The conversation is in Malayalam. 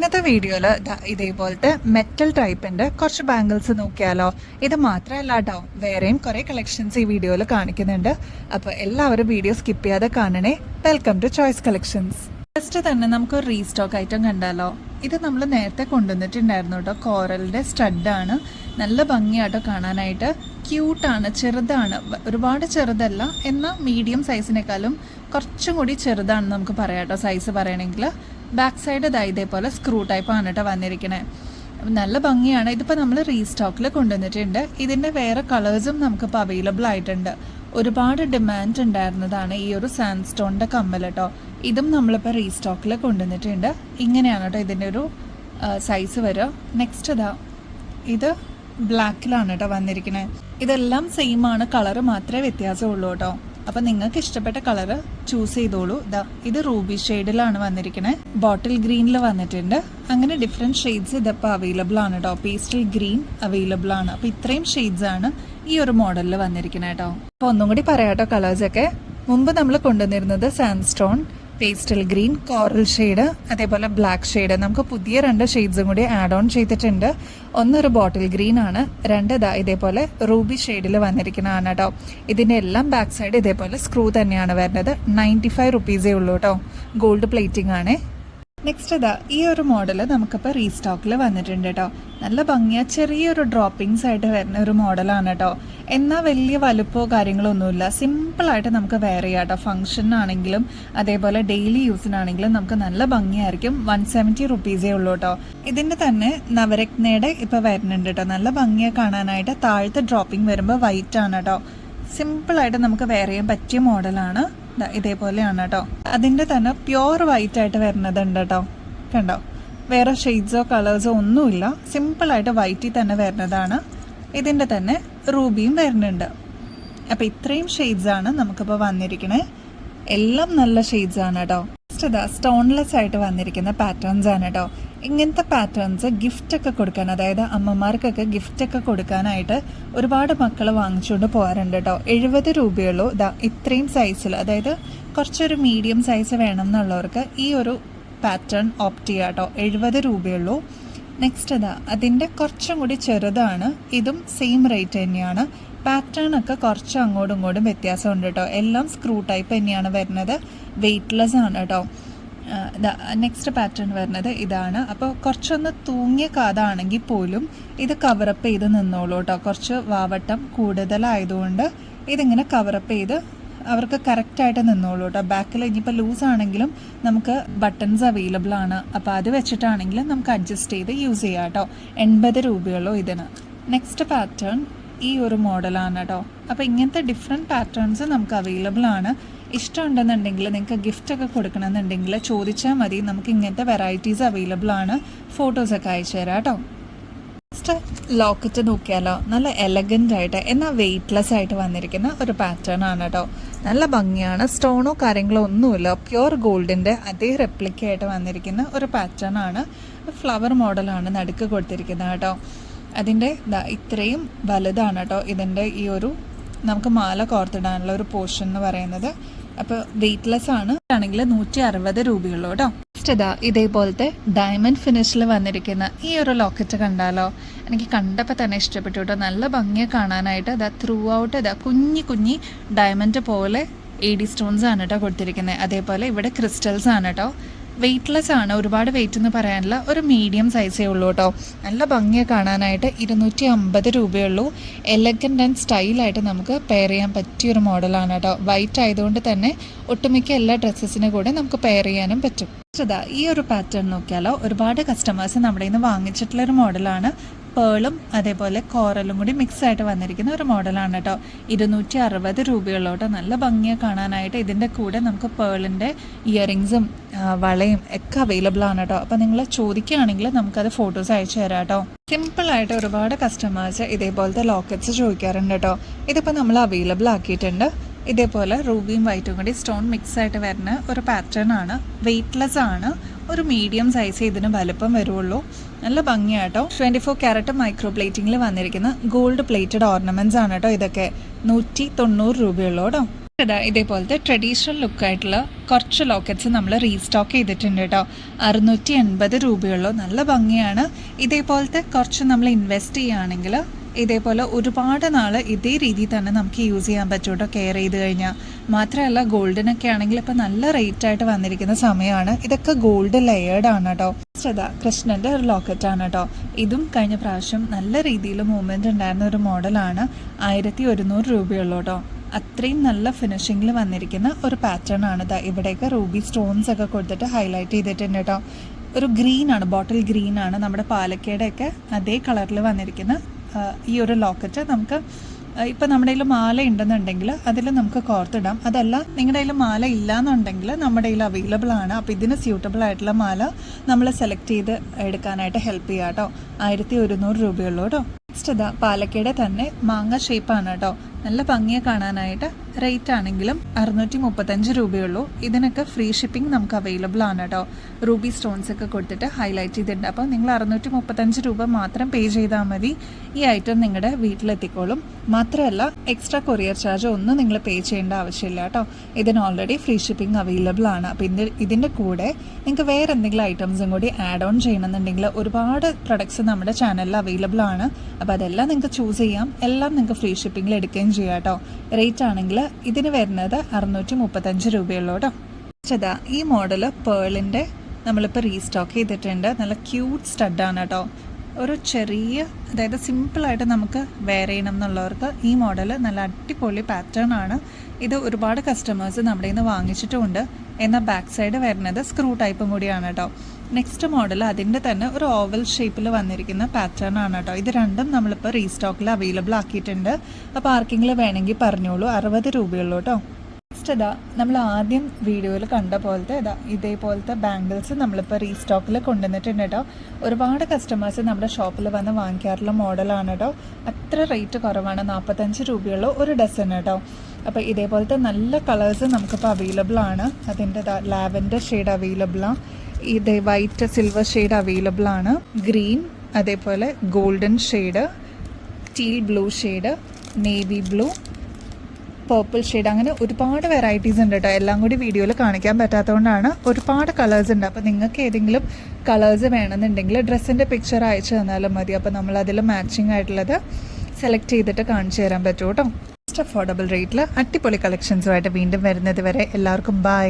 ഇന്നത്തെ വീഡിയോയിൽ ഇതേപോലത്തെ മെറ്റൽ ടൈപ്പിൻ്റെ കുറച്ച് ബാംഗിൾസ് നോക്കിയാലോ. ഇത് മാത്രമല്ല കേട്ടോ, വേറെയും കുറേ കളക്ഷൻസ് ഈ വീഡിയോയിൽ കാണിക്കുന്നുണ്ട്. അപ്പോൾ എല്ലാവരും വീഡിയോ സ്കിപ്പ് ചെയ്യാതെ കാണണേ. Welcome to choice collections. First തന്നെ നമുക്കൊരു റീസ്റ്റോക്ക് ഐറ്റം കണ്ടാലോ. ഇത് നമ്മൾ നേരത്തെ കൊണ്ടുവന്നിട്ടുണ്ടായിരുന്നു കേട്ടോ. കോറലിൻ്റെ സ്റ്റഡാണ്. നല്ല ഭംഗിയാട്ടോ കാണാനായിട്ട്. ക്യൂട്ടാണ്, ചെറുതാണ്, ഒരുപാട് ചെറുതല്ല, എന്നാൽ മീഡിയം സൈസിനേക്കാളും കുറച്ചും കൂടി ചെറുതാണ് നമുക്ക് പറയാം കേട്ടോ, സൈസ് പറയണമെങ്കിൽ. ബാക്ക് സൈഡ് ഇതേപോലെ സ്ക്രൂ ടൈപ്പാണ് കേട്ടോ വന്നിരിക്കണേ. നല്ല ഭംഗിയാണ്. ഇതിപ്പോൾ നമ്മൾ റീസ്റ്റോക്കിൽ കൊണ്ടുവന്നിട്ടുണ്ട്. ഇതിൻ്റെ വേറെ കളേഴ്സും നമുക്കിപ്പോൾ അവൈലബിൾ ആയിട്ടുണ്ട്. ഒരുപാട് ഡിമാൻഡ് ഉണ്ടായിരുന്നതാണ് ഈ ഒരു സാൻഡ് സ്റ്റോണിൻ്റെ കമ്മൽ കേട്ടോ. ഇതും നമ്മളിപ്പോൾ റീസ്റ്റോക്കിൽ കൊണ്ടുവന്നിട്ടുണ്ട്. ഇങ്ങനെയാണ് കേട്ടോ ഇതിൻ്റെ ഒരു സൈസ് വരിക. നെക്സ്റ്റ് ഇത് ബ്ലാക്കിലാണ് കേട്ടോ വന്നിരിക്കുന്നത്. ഇതെല്ലാം സെയിം ആണ്, കളറ് മാത്രമേ വ്യത്യാസമുള്ളൂ കേട്ടോ. അപ്പം നിങ്ങൾക്ക് ഇഷ്ടപ്പെട്ട കളറ് ചൂസ് ചെയ്തോളൂ. ഇത് റൂബി ഷെയ്ഡിലാണ് വന്നിരിക്കുന്നത്. ബോട്ടിൽ ഗ്രീനിൽ വന്നിട്ടുണ്ട്. അങ്ങനെ ഡിഫറെൻറ്റ് ഷെയ്ഡ്സ് ഇതിപ്പോൾ അവൈലബിൾ ആണ് കേട്ടോ. പേസ്റ്റൽ ഗ്രീൻ അവൈലബിൾ ആണ്. അപ്പോൾ ഇത്രയും ഷെയ്ഡ്സ് ആണ് ഈ ഒരു മോഡലിൽ വന്നിരിക്കുന്നത് കേട്ടോ. അപ്പോൾ ഒന്നും കൂടി പറയാം കേട്ടോ കളേഴ്സൊക്കെ. മുമ്പ് നമ്മൾ കൊണ്ടുവന്നിരുന്നത് sandstone, pastel green, coral shade, അതേപോലെ ബ്ലാക്ക് ഷെയ്ഡ്. നമുക്ക് പുതിയ 2 ഷെയ്ഡ്സും കൂടി ആഡ് ഓൺ ചെയ്തിട്ടുണ്ട്. ഒന്നൊരു ബോട്ടിൽ ഗ്രീൻ ആണ്, 2 ഇതേപോലെ റൂബി ഷെയ്ഡിൽ വന്നിരിക്കുന്നതാണ് കേട്ടോ. ഇതിൻ്റെ എല്ലാം ബാക്ക് സൈഡ് ഇതേപോലെ സ്ക്രൂ തന്നെയാണ് വരുന്നത്. 95 റുപ്പീസേ ഉള്ളൂ കേട്ടോ. ഗോൾഡ് പ്ലേറ്റിംഗ് ആണ്. നെക്സ്റ്റ് ഈ ഒരു മോഡൽ നമുക്കിപ്പോൾ റീസ്റ്റോക്കിൽ വന്നിട്ടുണ്ട് കേട്ടോ. നല്ല ഭംഗിയാണ്, ചെറിയൊരു ഡ്രോപ്പിങ്സ് ആയിട്ട് വരുന്ന ഒരു മോഡലാണ് കേട്ടോ. എന്നാൽ വലിയ വലുപ്പമോ കാര്യങ്ങളോ ഒന്നുമില്ല. സിമ്പിളായിട്ട് നമുക്ക് വെയർ ചെയ്യാം കേട്ടോ. ഫംഗ്ഷനാണെങ്കിലും അതേപോലെ ഡെയിലി യൂസിനാണെങ്കിലും നമുക്ക് നല്ല ഭംഗിയായിരിക്കും. 170 റുപ്പീസേ ഉള്ളൂ കേട്ടോ. ഇതിൻ്റെ തന്നെ നവരത്നയുടെ ഇപ്പോൾ വരുന്നുണ്ട് കേട്ടോ. നല്ല ഭംഗിയാണ് കാണാനായിട്ട്. താഴത്തെ ഡ്രോപ്പിംഗ് വരുമ്പോൾ വൈറ്റ് ആണ് കേട്ടോ. സിമ്പിളായിട്ട് നമുക്ക് വെയർ ചെയ്യാൻ പറ്റിയ മോഡലാണ്. ഇതേപോലെയാണ് കേട്ടോ. അതിൻ്റെ തന്നെ പ്യോർ വൈറ്റ് ആയിട്ട് വരുന്നതുണ്ട് കേട്ടോ. കണ്ടോ, വേറെ ഷെയ്ഡ്സോ കളേഴ്സോ ഒന്നുമില്ല. സിമ്പിളായിട്ട് വൈറ്റിൽ തന്നെ വരുന്നതാണ്. ഇതിൻ്റെ തന്നെ റൂബിയും വരുന്നുണ്ട്. അപ്പോൾ ഇത്രയും ഷെയ്ഡ്സാണ് നമുക്കിപ്പോൾ വന്നിരിക്കണേ. എല്ലാം നല്ല ഷെയ്ഡ്സാണ് കേട്ടോ. സ്റ്റോൺലെസ് ആയിട്ട് വന്നിരിക്കുന്ന പാറ്റേൺസ് ആണ് കേട്ടോ. ഇങ്ങനത്തെ പാറ്റേൺസ് ഗിഫ്റ്റൊക്കെ കൊടുക്കാൻ, അതായത് അമ്മമാർക്കൊക്കെ ഗിഫ്റ്റൊക്കെ കൊടുക്കാനായിട്ട് ഒരുപാട് മക്കൾ വാങ്ങിച്ചുകൊണ്ട് പോകാറുണ്ട് കേട്ടോ. 70 രൂപയുള്ളൂ. ഇത്രയും സൈസിൽ, അതായത് കുറച്ചൊരു മീഡിയം സൈസ് വേണം എന്നുള്ളവർക്ക് ഈ ഒരു പാറ്റേൺ ഓപ്റ്റ് ചെയ്യാം കേട്ടോ. 70 രൂപയുള്ളൂ. നെക്സ്റ്റ് അതിൻ്റെ കുറച്ചും കൂടി ചെറുതാണ്. ഇതും സെയിം റേറ്റ് തന്നെയാണ്. പാറ്റേൺ ഒക്കെ കുറച്ച് അങ്ങോട്ടും ഇങ്ങോട്ടും വ്യത്യാസമുണ്ട് കേട്ടോ. എല്ലാം സ്ക്രൂ ടൈപ്പ് തന്നെയാണ് വരുന്നത്. വെയ്റ്റ്ലെസ് ആണ് കേട്ടോ. നെക്സ്റ്റ് പാറ്റേൺ വരുന്നത് ഇതാണ്. അപ്പോൾ കുറച്ചൊന്ന് തൂങ്ങിയ കാതാണെങ്കിൽ പോലും ഇത് കവറപ്പ് ചെയ്ത് നിന്നോളൂ കേട്ടോ. കുറച്ച് വാവട്ടം കൂടുതലായതുകൊണ്ട് ഇതിങ്ങനെ കവറപ്പ് ചെയ്ത് അവർക്ക് കറക്റ്റായിട്ട് നിന്നോളൂ കേട്ടോ. ബാക്കിൽ ഇനിയിപ്പോൾ ലൂസ് ആണെങ്കിലും നമുക്ക് ബട്ടൺസ് അവൈലബിൾ ആണ്. അപ്പോൾ അത് വെച്ചിട്ടാണെങ്കിലും നമുക്ക് അഡ്ജസ്റ്റ് ചെയ്ത് യൂസ് ചെയ്യാം കേട്ടോ. 80 രൂപയുള്ളൂ ഇതിന്. നെക്സ്റ്റ് പാറ്റേൺ ഈ ഒരു മോഡലാണ് കേട്ടോ. അപ്പോൾ ഇങ്ങനത്തെ ഡിഫറെൻറ്റ് പാറ്റേൺസ് നമുക്ക് അവൈലബിൾ ആണ്. ഇഷ്ടമുണ്ടെന്നുണ്ടെങ്കിൽ നിങ്ങൾക്ക് ഗിഫ്റ്റൊക്കെ കൊടുക്കണമെന്നുണ്ടെങ്കിൽ ചോദിച്ചാൽ മതി. നമുക്ക് ഇങ്ങനത്തെ വെറൈറ്റീസ് അവൈലബിൾ ആണ്. ഫോട്ടോസൊക്കെ അയച്ചു തരാം കേട്ടോ. നെക്സ്റ്റ് ലോക്കറ്റ് നോക്കിയാലോ. നല്ല എലഗൻ്റ് ആയിട്ട് എന്നാൽ വെയ്റ്റ്ലെസ് ആയിട്ട് വന്നിരിക്കുന്ന ഒരു പാറ്റേൺ ആണ് കേട്ടോ. നല്ല ഭംഗിയാണ്. സ്റ്റോണോ കാര്യങ്ങളോ ഒന്നുമില്ല. പ്യുവർ ഗോൾഡിൻ്റെ അതേ റെപ്ലിക്കയായിട്ട് വന്നിരിക്കുന്ന ഒരു പാറ്റേൺ ആണ്. ഫ്ലവർ മോഡലാണ് നടുക്ക് കൊടുത്തിരിക്കുന്നത് കേട്ടോ. അതിൻ്റെ ഇത്രയും വലുതാണ് കേട്ടോ ഇതിൻ്റെ ഈ ഒരു നമുക്ക് മാല കോർത്തിടാനുള്ള ഒരു പോർഷൻ എന്ന് പറയുന്നത്. അപ്പോൾ വെയ്റ്റ്ലെസ് ആണ്. ആണെങ്കിൽ 160 രൂപയുള്ളൂ കേട്ടോ. നെക്സ്റ്റ് ഇതേപോലത്തെ ഡയമണ്ട് ഫിനിഷിൽ വന്നിരിക്കുന്ന ഈ ഒരു ലോക്കറ്റ് കണ്ടാലോ. എനിക്ക് കണ്ടപ്പോൾ തന്നെ ഇഷ്ടപ്പെട്ടു കേട്ടോ. നല്ല ഭംഗിയെ കാണാനായിട്ട്. ത്രൂ ഔട്ട് കുഞ്ഞി കുഞ്ഞി ഡയമണ്ട് പോലെ AD സ്റ്റോൺസ് ആണ് കേട്ടോ കൊടുത്തിരിക്കുന്നത്. അതേപോലെ ഇവിടെ ക്രിസ്റ്റൽസ് ആണ് കേട്ടോ. വെയ്റ്റ്ലെസ് ആണ്. ഒരുപാട് വെയിറ്റ് എന്ന് പറയാനില്ല. ഒരു മീഡിയം സൈസേ ഉള്ളൂ കേട്ടോ. നല്ല ഭംഗിയെ കാണാനായിട്ട്. 250 രൂപയുള്ളൂ. എലഗൻ്റ് ആൻഡ് സ്റ്റൈലായിട്ട് നമുക്ക് പെയർ ചെയ്യാൻ പറ്റിയൊരു മോഡലാണ് കേട്ടോ. വൈറ്റ് ആയതുകൊണ്ട് തന്നെ ഒട്ടുമിക്ക എല്ലാ ഡ്രസ്സസിനെ കൂടെ നമുക്ക് പെയർ ചെയ്യാനും പറ്റും. ഈ ഒരു പാറ്റേൺ നോക്കിയാലോ. ഒരുപാട് കസ്റ്റമേഴ്സ് നമ്മുടെ നിന്ന് വാങ്ങിച്ചിട്ടുള്ളൊരു മോഡലാണ്. പേളും അതേപോലെ കോറലും കൂടി മിക്സ് ആയിട്ട് വന്നിരിക്കുന്ന ഒരു മോഡലാണ് കേട്ടോ. 260 രൂപയുള്ളൂ കേട്ടോ. നല്ല ഭംഗിയെ കാണാനായിട്ട്. ഇതിൻ്റെ കൂടെ നമുക്ക് പേളിൻ്റെ ഇയറിങ്സും വളയും ഒക്കെ അവൈലബിൾ ആണ് കേട്ടോ. അപ്പോൾ നിങ്ങൾ ചോദിക്കുകയാണെങ്കിൽ നമുക്കത് ഫോട്ടോസ് അയച്ചു തരാം കേട്ടോ. സിമ്പിളായിട്ട് ഒരുപാട് കസ്റ്റമേഴ്സ് ഇതേപോലത്തെ ലോക്കറ്റ്സ് ചോദിക്കാറുണ്ട് കേട്ടോ. ഇതിപ്പോൾ നമ്മൾ അവൈലബിൾ ആക്കിയിട്ടുണ്ട്. ഇതേപോലെ റൂബിയും വൈറ്റും കൂടി സ്റ്റോൺ മിക്സ് ആയിട്ട് വരുന്ന ഒരു പാറ്റേൺ ആണ്. വെയ്റ്റ്ലെസ് ആണ്. ഒരു മീഡിയം സൈസ് ഇതിന് വലുപ്പം വരുള്ളൂ. നല്ല ഭംഗിയാട്ടോ. 24 ക്യാരറ്റ് മൈക്രോ പ്ലേറ്റിങ്ങിൽ വന്നിരിക്കുന്ന ഗോൾഡ് പ്ലേറ്റഡ് ഓർണമെന്റ്സ് ആണ് കേട്ടോ. ഇതൊക്കെ 190 രൂപയുള്ളൂ കേട്ടോ. അതാ ഇതേപോലത്തെ ട്രഡീഷണൽ ലുക്കായിട്ടുള്ള കുറച്ച് ലോക്കറ്റ്സ് നമ്മൾ റീസ്റ്റോക്ക് ചെയ്തിട്ടുണ്ട് കേട്ടോ. 680 രൂപയുള്ളൂ. നല്ല ഭംഗിയാണ്. ഇതേപോലത്തെ കുറച്ച് നമ്മൾ ഇൻവെസ്റ്റ് ചെയ്യുകയാണെങ്കിൽ ഇതേപോലെ ഒരുപാട് നാൾ ഇതേ രീതിയിൽ തന്നെ നമുക്ക് യൂസ് ചെയ്യാൻ പറ്റും കേട്ടോ, കെയർ ചെയ്ത് കഴിഞ്ഞാൽ. മാത്രമല്ല ഗോൾഡിനൊക്കെ ആണെങ്കിൽ ഇപ്പോൾ നല്ല റേറ്റ് ആയിട്ട് വന്നിരിക്കുന്ന സമയമാണ്. ഇതൊക്കെ ഗോൾഡ് ലെയേർഡ് ആണ് കേട്ടോ. അതാ കൃഷ്ണൻ്റെ ഒരു ലോക്കറ്റാണ് കേട്ടോ. ഇതും കഴിഞ്ഞ പ്രാവശ്യം നല്ല രീതിയിൽ മൂവ്മെൻറ്റ് ഉണ്ടായിരുന്ന ഒരു മോഡലാണ്. 1100 രൂപയുള്ളൂ കേട്ടോ. അത്രയും നല്ല ഫിനിഷിങ്ങിൽ വന്നിരിക്കുന്ന ഒരു പാറ്റേൺ ആണ്. ഇവിടെയൊക്കെ റൂബി സ്റ്റോൺസ് ഒക്കെ കൊടുത്തിട്ട് ഹൈലൈറ്റ് ചെയ്തിട്ടുണ്ട് കേട്ടോ. ഒരു ഗ്രീനാണ്, ബോട്ടിൽ ഗ്രീനാണ്. നമ്മുടെ പാലക്കയുടെയൊക്കെ അതേ കളറിൽ വന്നിരിക്കുന്ന ഈ ഒരു ലോക്കറ്റ് നമുക്ക് ഇപ്പം നമ്മുടെ കയ്യിൽ മാല ഉണ്ടെന്നുണ്ടെങ്കിൽ അതിൽ നമുക്ക് കോർത്തിടാം. അതല്ല നിങ്ങളുടെ കയ്യിൽ മാല ഇല്ല എന്നുണ്ടെങ്കിൽ നമ്മുടെ കയ്യിൽ അവൈലബിൾ ആണ്. അപ്പോൾ ഇതിന് സ്യൂട്ടബിൾ ആയിട്ടുള്ള മാല നമ്മൾ സെലക്ട് ചെയ്ത് എടുക്കാനായിട്ട് ഹെൽപ്പ് ചെയ്യാം കേട്ടോ. 1100 രൂപയുള്ളൂ കേട്ടോ. നെക്സ്റ്റ് ഇതാ പാലക്കയുടെ തന്നെ മാങ്ങ ഷേപ്പാണ് കേട്ടോ. നല്ല ഭംഗിയെ കാണാനായിട്ട്. റേറ്റ് ആണെങ്കിലും 635 രൂപയുള്ളൂ. ഇതിനൊക്കെ ഫ്രീ ഷിപ്പിംഗ് നമുക്ക് അവൈലബിൾ ആണ് കേട്ടോ. റൂബി സ്റ്റോൺസ് ഒക്കെ കൊടുത്തിട്ട് ഹൈലൈറ്റ് ചെയ്തിട്ടുണ്ട്. അപ്പോൾ നിങ്ങൾ 635 രൂപ മാത്രം പേ ചെയ്താൽ മതി. ഈ ഐറ്റം നിങ്ങളുടെ വീട്ടിലെത്തിക്കോളും. മാത്രമല്ല എക്സ്ട്രാ കൊറിയർ ചാർജ് ഒന്നും നിങ്ങൾ പേ ചെയ്യേണ്ട ആവശ്യമില്ല കേട്ടോ. ഇതിന് ഓൾറെഡി ഫ്രീ ഷിപ്പിംഗ് അവൈലബിൾ ആണ്. അപ്പോൾ ഇതിൻ്റെ കൂടെ നിങ്ങൾക്ക് വേറെ എന്തെങ്കിലും ഐറ്റംസും കൂടി ആഡ് ഓൺ ചെയ്യണമെന്നുണ്ടെങ്കിൽ ഒരുപാട് പ്രൊഡക്ട്സ് നമ്മുടെ ചാനലിൽ അവൈലബിൾ ആണ്. അപ്പോൾ അതെല്ലാം നിങ്ങൾക്ക് ചൂസ് ചെയ്യാം. എല്ലാം നിങ്ങൾക്ക് ഫ്രീ ഷിപ്പിങ്ങിൽ എടുക്കുകയും ചെയ്യാം കേട്ടോ. റേറ്റ് ആണെങ്കിൽ ഇതിന് വരുന്നത് 635 രൂപയുള്ളൂ കേട്ടോ. അതാ ഈ മോഡൽ പേളിൻ്റെ നമ്മളിപ്പോൾ റീസ്റ്റോക്ക് ചെയ്തിട്ടുണ്ട്. നല്ല ക്യൂട്ട് സ്റ്റഡാണ് കേട്ടോ. ഒരു ചെറിയ, അതായത് സിമ്പിളായിട്ട് നമുക്ക് വെയർ ചെയ്യണം എന്നുള്ളവർക്ക് ഈ മോഡൽ നല്ല അടിപൊളി പാറ്റേൺ ആണ്. ഇത് ഒരുപാട് കസ്റ്റമേഴ്സ് നമ്മുടെ നിന്ന് വാങ്ങിച്ചിട്ടുമുണ്ട്. എന്നാൽ ബാക്ക് സൈഡ് വരുന്നത് സ്ക്രൂ ടൈപ്പും കൂടിയാണ് കേട്ടോ. നെക്സ്റ്റ് മോഡൽ അതിൻ്റെ തന്നെ ഒരു ഓവൽ ഷേപ്പിൽ വന്നിരിക്കുന്ന പാറ്റേൺ ആണ് കേട്ടോ. ഇത് രണ്ടും നമ്മളിപ്പോൾ റീസ്റ്റോക്കിൽ അവൈലബിൾ ആക്കിയിട്ടുണ്ട്. അപ്പോൾ ആർക്കെങ്കിലും വേണമെങ്കിൽ പറഞ്ഞോളൂ. 60 രൂപയുള്ളൂ കേട്ടോ. നെക്സ്റ്റ് ഇതാ നമ്മൾ ആദ്യം വീഡിയോയിൽ കണ്ട പോലത്തെ ഇതേപോലത്തെ ബാംഗിൾസ് നമ്മളിപ്പോൾ റീസ്റ്റോക്കിൽ കൊണ്ടുവന്നിട്ടുണ്ട് കേട്ടോ. ഒരുപാട് കസ്റ്റമേഴ്സ് നമ്മുടെ ഷോപ്പിൽ വന്ന് വാങ്ങിക്കാറുള്ള മോഡലാണ് കേട്ടോ. അത്ര റേറ്റ് കുറവാണ്. 45 രൂപയുള്ളൂ ഒരു ഡസൻ കേട്ടോ. അപ്പോൾ ഇതേപോലത്തെ നല്ല കളേഴ്സ് നമുക്കിപ്പോൾ അവൈലബിൾ ആണ്. അതിൻ്റെ ലാവൻഡർ ഷെയ്ഡ് അവൈലബിളാണ്. ഇത് വൈറ്റ് സിൽവർ ഷെയ്ഡ് അവൈലബിൾ ആണ്. ഗ്രീൻ, അതേപോലെ golden shade, teal blue shade, navy blue, purple shade, അങ്ങനെ ഒരുപാട് വെറൈറ്റീസ് ഉണ്ട് കേട്ടോ. എല്ലാം കൂടി വീഡിയോയിൽ കാണിക്കാൻ പറ്റാത്തതുകൊണ്ടാണ്. ഒരുപാട് കളേഴ്സ് ഉണ്ട്. അപ്പോൾ നിങ്ങൾക്ക് ഏതെങ്കിലും കളേഴ്സ് വേണമെന്നുണ്ടെങ്കിൽ ഡ്രസ്സിൻ്റെ പിക്ചർ അയച്ചു തന്നാലും മതി. അപ്പോൾ നമ്മളതിൽ മാച്ചിങ് ആയിട്ടുള്ളത് സെലക്ട് ചെയ്തിട്ട് കാണിച്ചു തരാൻ പറ്റും കേട്ടോ. അഫോർഡബിൾ റേറ്റിൽ അടിപൊളി കളക്ഷൻസുമായിട്ട് വീണ്ടും വരുന്നത് വരെ എല്ലാവർക്കും ബൈ.